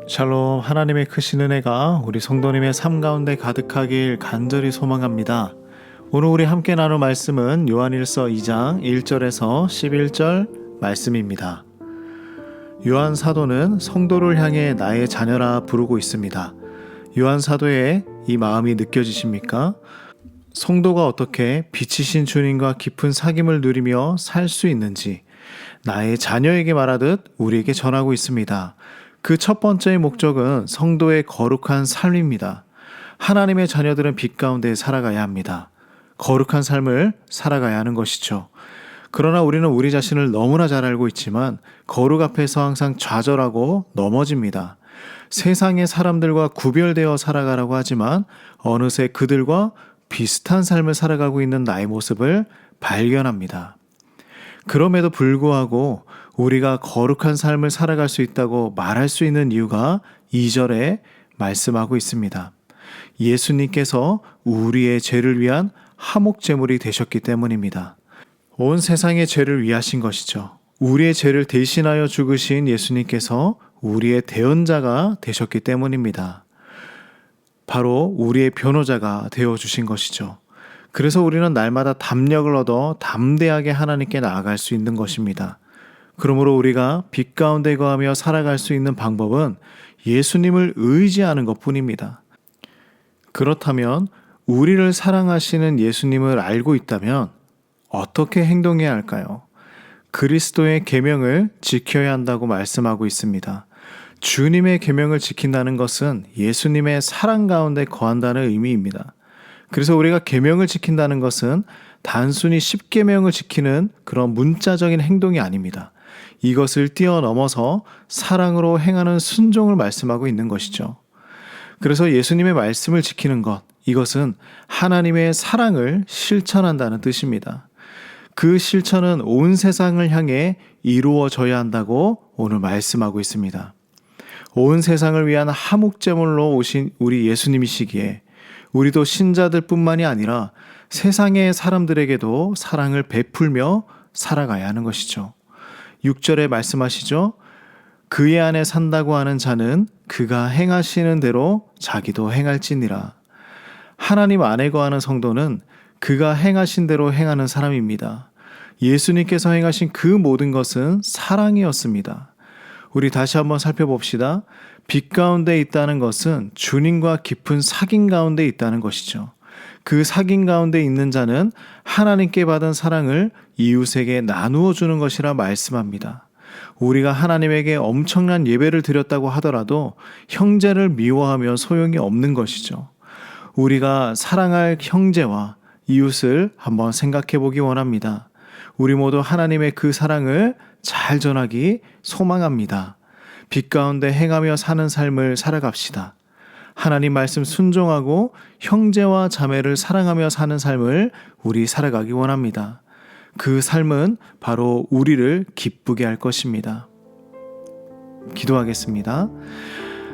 샬롬. 하나님의 크신 은혜가 우리 성도님의 삶 가운데 가득하길 간절히 소망합니다. 오늘 우리 함께 나눌 말씀은 요한일서 2장 1절에서 11절 말씀입니다. 요한 사도는 성도를 향해 나의 자녀라 부르고 있습니다. 요한 사도의 이 마음이 느껴지십니까? 성도가 어떻게 빛이신 주님과 깊은 사귐을 누리며 살 수 있는지 나의 자녀에게 말하듯 우리에게 전하고 있습니다. 그 첫 번째의 목적은 성도의 거룩한 삶입니다. 하나님의 자녀들은 빛 가운데 살아가야 합니다. 거룩한 삶을 살아가야 하는 것이죠. 그러나 우리는 우리 자신을 너무나 잘 알고 있지만 거룩 앞에서 항상 좌절하고 넘어집니다. 세상의 사람들과 구별되어 살아가라고 하지만 어느새 그들과 비슷한 삶을 살아가고 있는 나의 모습을 발견합니다. 그럼에도 불구하고 우리가 거룩한 삶을 살아갈 수 있다고 말할 수 있는 이유가 2절에 말씀하고 있습니다. 예수님께서 우리의 죄를 위한 화목제물이 되셨기 때문입니다. 온 세상의 죄를 위하신 것이죠. 우리의 죄를 대신하여 죽으신 예수님께서 우리의 대언자가 되셨기 때문입니다. 바로 우리의 변호자가 되어주신 것이죠. 그래서 우리는 날마다 담력을 얻어 담대하게 하나님께 나아갈 수 있는 것입니다. 그러므로 우리가 빛 가운데 거하며 살아갈 수 있는 방법은 예수님을 의지하는 것뿐입니다. 그렇다면 우리를 사랑하시는 예수님을 알고 있다면 어떻게 행동해야 할까요? 그리스도의 계명을 지켜야 한다고 말씀하고 있습니다. 주님의 계명을 지킨다는 것은 예수님의 사랑 가운데 거한다는 의미입니다. 그래서 우리가 계명을 지킨다는 것은 단순히 10계명을 지키는 그런 문자적인 행동이 아닙니다. 이것을 뛰어넘어서 사랑으로 행하는 순종을 말씀하고 있는 것이죠. 그래서 예수님의 말씀을 지키는 것, 이것은 하나님의 사랑을 실천한다는 뜻입니다. 그 실천은 온 세상을 향해 이루어져야 한다고 오늘 말씀하고 있습니다. 온 세상을 위한 화목제물로 오신 우리 예수님이시기에 우리도 신자들 뿐만이 아니라 세상의 사람들에게도 사랑을 베풀며 살아가야 하는 것이죠. 6절에 말씀하시죠. 그의 안에 산다고 하는 자는 그가 행하시는 대로 자기도 행할지니라. 하나님 안에 거하는 성도는 그가 행하신 대로 행하는 사람입니다. 예수님께서 행하신 그 모든 것은 사랑이었습니다. 우리 다시 한번 살펴봅시다. 빛 가운데 있다는 것은 주님과 깊은 사귐 가운데 있다는 것이죠. 그 사귐 가운데 있는 자는 하나님께 받은 사랑을 이웃에게 나누어 주는 것이라 말씀합니다. 우리가 하나님에게 엄청난 예배를 드렸다고 하더라도 형제를 미워하면 소용이 없는 것이죠. 우리가 사랑할 형제와 이웃을 한번 생각해 보기 원합니다. 우리 모두 하나님의 그 사랑을 잘 전하기 소망합니다. 빛 가운데 행하며 사는 삶을 살아갑시다. 하나님 말씀 순종하고 형제와 자매를 사랑하며 사는 삶을 우리 살아가기 원합니다. 그 삶은 바로 우리를 기쁘게 할 것입니다. 기도하겠습니다.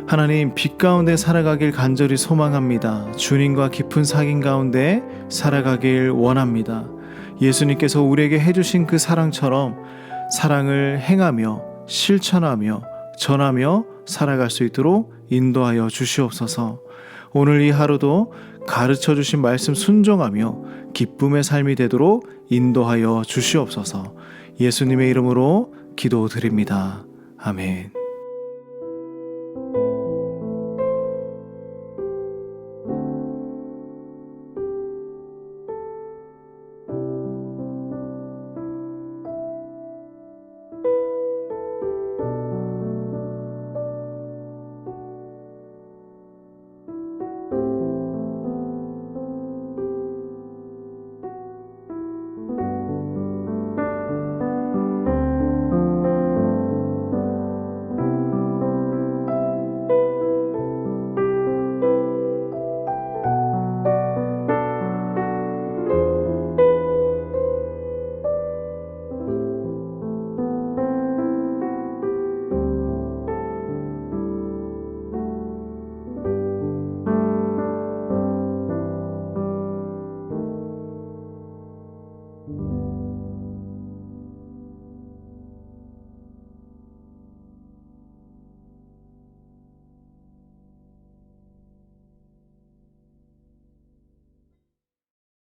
하나님, 빛 가운데 살아가길 간절히 소망합니다. 주님과 깊은 사귐 가운데 살아가길 원합니다. 예수님께서 우리에게 해주신 그 사랑처럼 사랑을 행하며 실천하며 전하며 살아갈 수 있도록 인도하여 주시옵소서. 오늘 이 하루도 가르쳐 주신 말씀 순종하며 기쁨의 삶이 되도록 인도하여 주시옵소서. 예수님의 이름으로 기도드립니다. 아멘.